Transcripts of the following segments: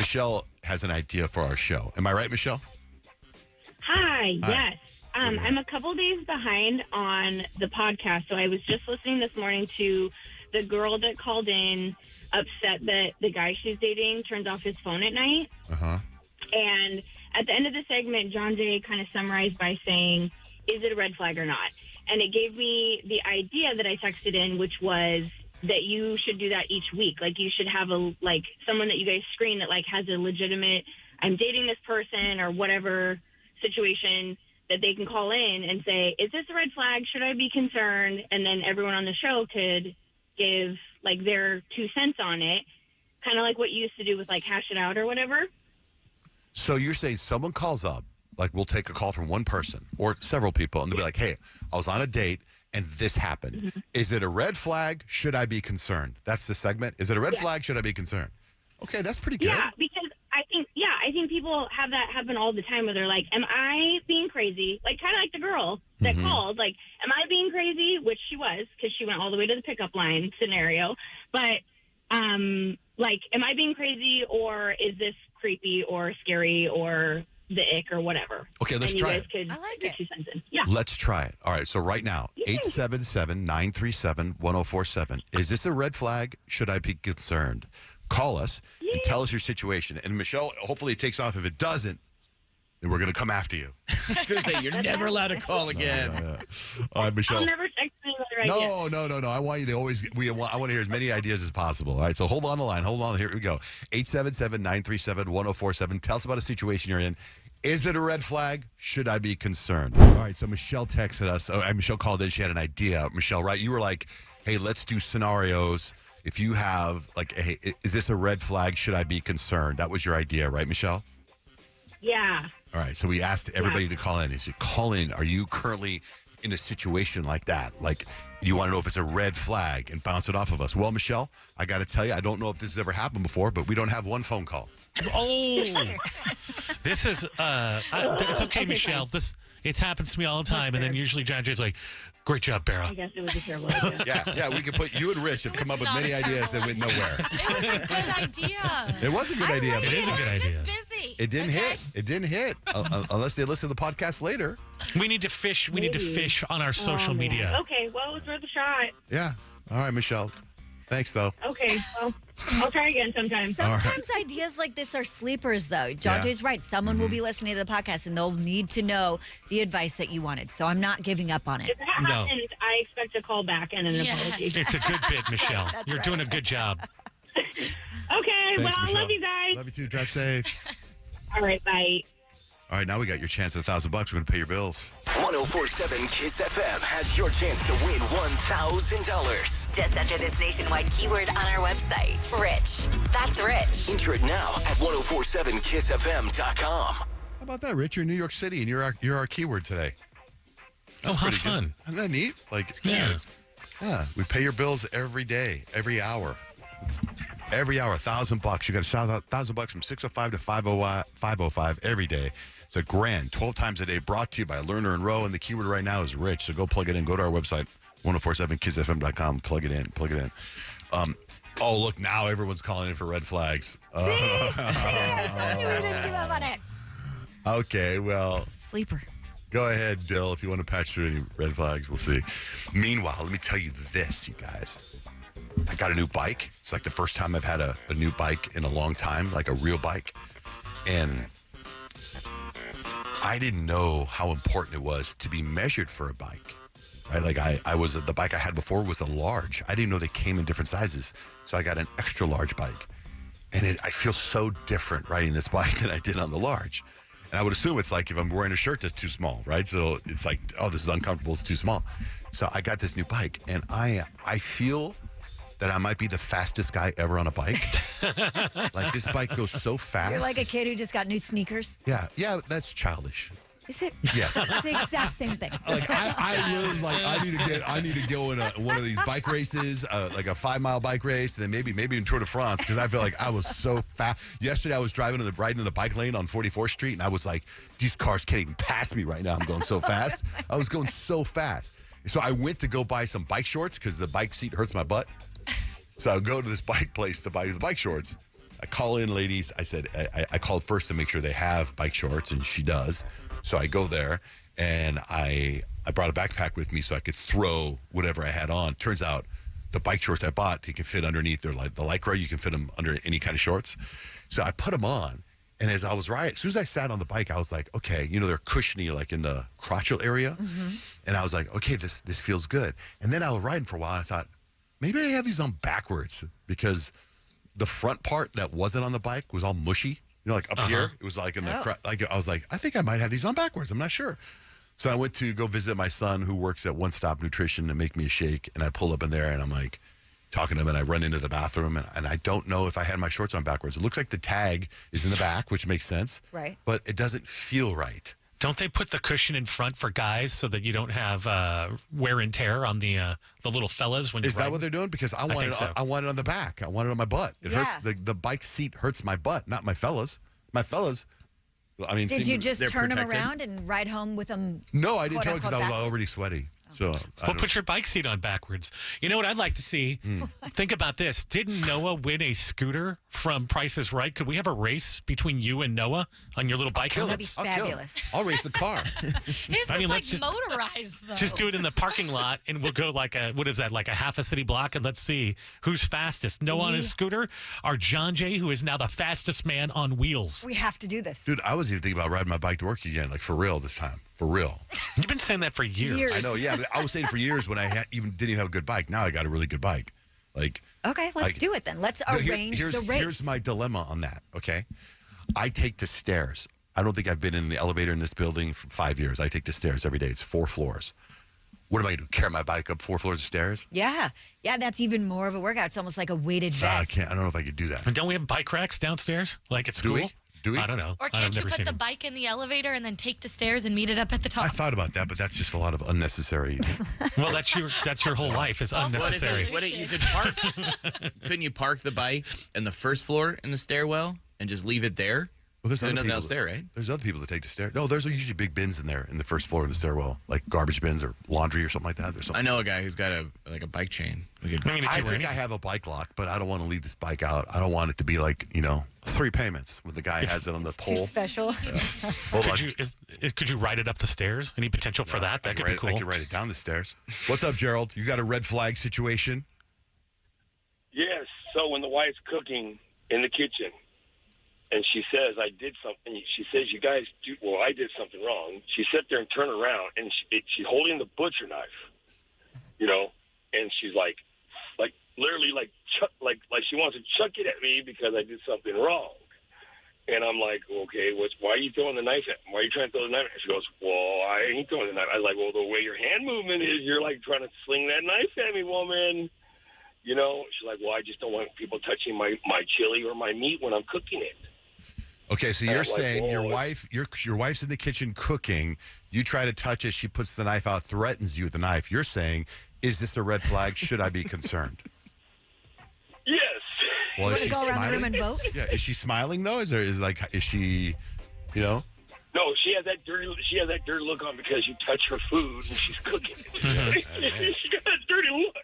Michelle has an idea for our show. Am I right, Michelle? Hi. Yes. I'm a couple days behind on the podcast, so I was just listening this morning to the girl that called in upset that the guy she's dating turns off his phone at night. Uh-huh. And at the end of the segment, Johnjay kind of summarized by saying, is it a red flag or not? And it gave me the idea that I texted in, which was that you should do that each week. Like, you should have someone that you guys screen that has a legitimate, I'm dating this person or whatever situation, that they can call in and say, is this a red flag? Should I be concerned? And then everyone on the show could give their 2 cents on it, kind of like what you used to do with Hash It Out or whatever. So you're saying someone calls up, we'll take a call from one person or several people, and they'll be like, hey, I was on a date and this happened. Mm-hmm. Is it a red flag? Should I be concerned? That's the segment. Is it a red flag? Should I be concerned? Okay, that's pretty good. Yeah, because I think people have that happen all the time where they're like, am I being crazy? Kind of like the girl that called, am I being crazy? Which she was, because she went all the way to the pickup line scenario. But, am I being crazy, or is this creepy or scary or the ick or whatever? Okay, let's try it. I like it. Yeah. Let's try it. All right, so right now, 877-937-1047. Is this a red flag? Should I be concerned? Call us and tell us your situation. And Michelle, hopefully it takes off. If it doesn't, then we're going to come after you. I was going to say, you're never allowed to call again. No. All right, Michelle. I'll never text another idea. No. I want you to always, I want to hear as many ideas as possible. All right, so hold on the line. Hold on. Here we go. 877-937-1047. Tell us about a situation you're in. Is it a red flag? Should I be concerned? All right, so Michelle texted us. Michelle called in. She had an idea. Michelle, right? You were like, hey, let's do scenarios. If you have, hey, is this a red flag? Should I be concerned? That was your idea, right, Michelle? Yeah. All right, so we asked everybody to call in. He said, call in. Are you currently in a situation like that? You want to know if it's a red flag and bounce it off of us. Well, Michelle, I got to tell you, I don't know if this has ever happened before, but we don't have one phone call. Oh, this is, it's okay, Michelle. It happens to me all the time. And then usually Johnjay's like, great job, Barra. I guess it was a terrible idea. Yeah, we could put you and Rich have come up with many ideas that went nowhere. It was a good idea. It was a good idea. It is a good idea. Just busy. It didn't hit. It didn't hit unless they listen to the podcast later. We need to fish. We need to fish on our social media. Okay, well, it was worth a shot. Yeah. All right, Michelle. Thanks, though. Okay, well, I'll try again sometime. Sometimes ideas like this are sleepers, though. Johnjay's right. Someone will be listening to the podcast, and they'll need to know the advice that you wanted. So I'm not giving up on it. If that happens, I expect a call back and an apology. It's a good bit, Michelle. You're doing a good job. Okay, Thanks, I Michelle. love you guys. Love you too. Drive safe. All right, bye. All right, now we got your chance at $1,000. We're going to pay your bills. 104.7 KISS FM has your chance to win $1,000. Just enter this nationwide keyword on our website. Rich. That's Rich. Enter it now at 1047kissfm.com. How about that, Rich? You're in New York City, and you're our keyword today. That's how pretty fun. Good. Isn't that neat? Yeah. Yeah, we pay your bills every day, every hour. Every hour, $1,000. You got to shout out $1,000 from 6:05 to 5:05 every day. It's a grand, 12 times a day, brought to you by Lerner and Rowe, and the keyword right now is Rich. So go plug it in. Go to our website, 1047kissfm.com. Plug it in. Oh, look, now everyone's calling in for red flags. Okay, well. Sleeper. Go ahead, Dill, if you want to patch through any red flags. We'll see. Meanwhile, let me tell you this, you guys. I got a new bike. It's the first time I've had a new bike in a long time, a real bike. And I didn't know how important it was to be measured for a bike. Right? The bike I had before was a large. I didn't know they came in different sizes. So I got an extra large bike. And I feel so different riding this bike than I did on the large. And I would assume it's if I'm wearing a shirt that's too small, right? So it's this is uncomfortable, it's too small. So I got this new bike, and I feel that I might be the fastest guy ever on a bike. This bike goes so fast. You're like a kid who just got new sneakers. Yeah, that's childish. Is it? Yes. It's the exact same thing. I need to go in one of these bike races, a 5-mile bike race, and then maybe in Tour de France, because I feel like I was so fast. Yesterday I was riding in the bike lane on 44th Street, and I was like, these cars can't even pass me right now. I'm going so fast. I was going so fast. So I went to go buy some bike shorts because the bike seat hurts my butt. So I go to this bike place to buy the bike shorts. I call in, ladies. I said, I called first to make sure they have bike shorts, and she does. So I go there, and I brought a backpack with me so I could throw whatever I had on. Turns out the bike shorts I bought, they can fit underneath. They're like the Lycra. You can fit them under any kind of shorts. So I put them on, and as I was riding, as soon as I sat on the bike, I was like, okay, they're cushiony, like in the crotchal area. And I was like, okay, this feels good. And then I was riding for a while, and I thought, maybe I have these on backwards because the front part that wasn't on the bike was all mushy. Like up here, it was like in the I was like, I think I might have these on backwards. I'm not sure. So I went to go visit my son who works at One Stop Nutrition to make me a shake. And I pull up in there and I'm like talking to him, and I run into the bathroom and I don't know if I had my shorts on backwards. It looks like the tag is in the back, which makes sense. Right. But it doesn't feel right. Don't they put the cushion in front for guys so that you don't have wear and tear on the little fellas when you're Is that what they're doing? Because I want it on the back. I want it on my butt. It hurts. The bike seat hurts my butt, not my fellas. My fellas. I mean, Did you just they're turn them protected? around and ride home with them? No, I didn't turn because I was backwards? already sweaty. So Well, put your bike seat on backwards. You know what I'd like to see? Think about this. Didn't Noah win a scooter from Price is Right? Could we have a race between you and Noah on your little bike? kill That'd it. be I'll kill it. fabulous. I'll race a car. His I mean, is like let's just- motorized, though. Just do it in the parking lot, and we'll go like a half a city block, and let's see who's fastest. Noah on his scooter, or Johnjay, who is now the fastest man on wheels. We have to do this. Dude, I was even thinking about riding my bike to work again, like for real this time. For real. You've been saying that for years. I know, yeah. But I was saying for years when I didn't even have a good bike. Now I got a really good bike. Like, Okay, let's do it then. Let's arrange the race. Here's my dilemma on that, okay? I take the stairs. I don't think I've been in the elevator in this building for 5 years. I take the stairs every day. It's 4 floors. What am I going to do? Carry my bike up 4 floors of stairs? Yeah, that's even more of a workout. It's almost like a weighted Nah, I vest. can't. I don't know if I could do that. And don't we have bike racks downstairs, like at school? Do we? Do we? I don't know. Or I've can't you never put seen the them. bike in the elevator and then take the stairs and meet it up at the top? I thought about that, but that's just a lot of unnecessary. Well, that's your whole life is Also, unnecessary. what You could park. Couldn't you park the bike in the first floor in the stairwell and just leave it there? Well, there's There's other nothing people else there, right? There's other people that take the stairs. No, there's usually big bins in there in the first floor of the stairwell, like garbage bins or laundry or something like that. There's I something. know a guy who's got a bike chain. We could, I mean, if I you were think in- I have a bike lock, but I don't want to leave this bike out. I don't want it to be like 3 payments when the guy has it on the Too pole. special. Hold on. could you ride it up the stairs? Any potential for that? That could be cool. I could ride it down the stairs. What's up, Gerald? You got a red flag situation? Yes. So when the wife's cooking in the kitchen, and she says, I did something, she says, you guys do, well, I did something wrong. She sat there and turned around, and she's holding the butcher knife, and she's like literally like she wants to chuck it at me because I did something wrong. And I'm like, okay, why are you throwing the knife at me? Why are you trying to throw the knife at me? She goes, well, I ain't throwing the knife. I was like, well, the way your hand movement is, you're like trying to sling that knife at me, woman. She's like, well, I just don't want people touching my chili or my meat when I'm cooking it. Okay, so And you're I'm like, saying your whoa. wife's in the kitchen cooking. You try to touch it. She puts the knife out, threatens you with the knife. You're saying, is this a red flag? Should I be concerned? Yes. Well, Want is to she go around the smiling? room and vote? Yeah, is she smiling though? Is she, No, she has that dirty look on because you touch her food and she's cooking it. She got that dirty look.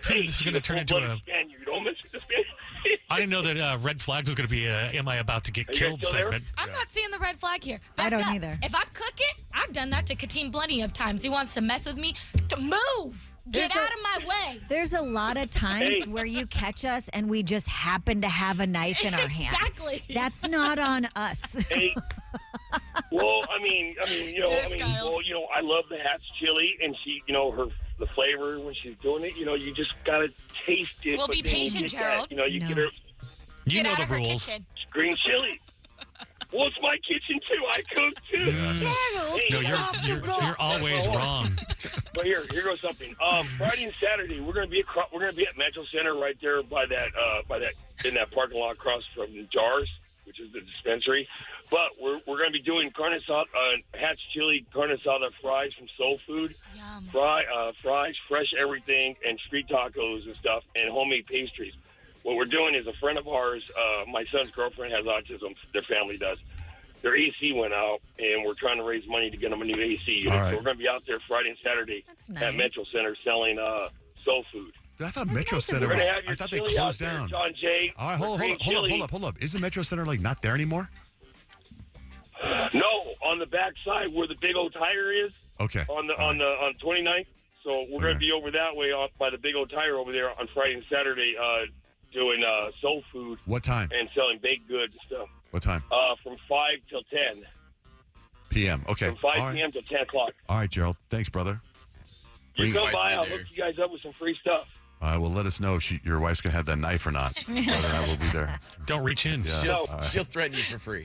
This is going to turn into a. Spaniard. Don't mess with the Spaniard. I didn't know that red flags was going to be a "Am I about to get Are you killed?" guys still there? segment. I'm not seeing the red flag here. I don't Back up. either. If I'm cooking, I've done that to Katim plenty of times. He wants to mess with me. To move. Get There's out of my way. There's a lot of times Hey. where you catch us and we just happen to have a knife in our hand. Exactly. That's not on us. Hey. Well, I mean, Yes, Kyle. I love the Hat's chili, and she, the flavor when she's doing it. You just gotta taste it. Well, but be then you patient, get that, Gerald. you No. get her You Get know out the of her rules. kitchen. green chili. Well, it's my kitchen too. I cook too. Gerald, No, Hey, you're always wrong. But here goes something. Friday and Saturday, we're gonna be at Metro Center right there by that in that parking lot across from Jars, which is the dispensary. But we're gonna be doing carne asada, Hat's chili carne asada fries from Soul Food, Yum. fries, fresh everything, and street tacos and stuff, and homemade pastries. What we're doing is a friend of ours, my son's girlfriend has autism. Their family does. Their AC went out, and we're trying to raise money to get them a new AC unit. All right. So we're going to be out there Friday and Saturday That's at nice. Metro Center selling Soul Food. I thought Metro nice of Center We're was. gonna have your I thought they chili closed out there, down. John Jay. All right, hold up. Isn't Metro Center like not there anymore? No, on the back side where the Big O Tire is. Okay. On the All on right. the on 29th. So we're going to be over that way off by the Big O Tire over there on Friday and Saturday, doing soul food What time? and selling baked goods and stuff. What time? From 5 till 10. PM. Okay. From 5 All right. p.m. till 10 o'clock. All right, Gerald. Thanks, brother. You come Wife's by, be I'll there. hook you guys up with some free stuff. Well, let us know if your wife's gonna have that knife or not. Brother and I will be there. Don't reach in. Yeah. She'll, All right. she'll threaten you for free.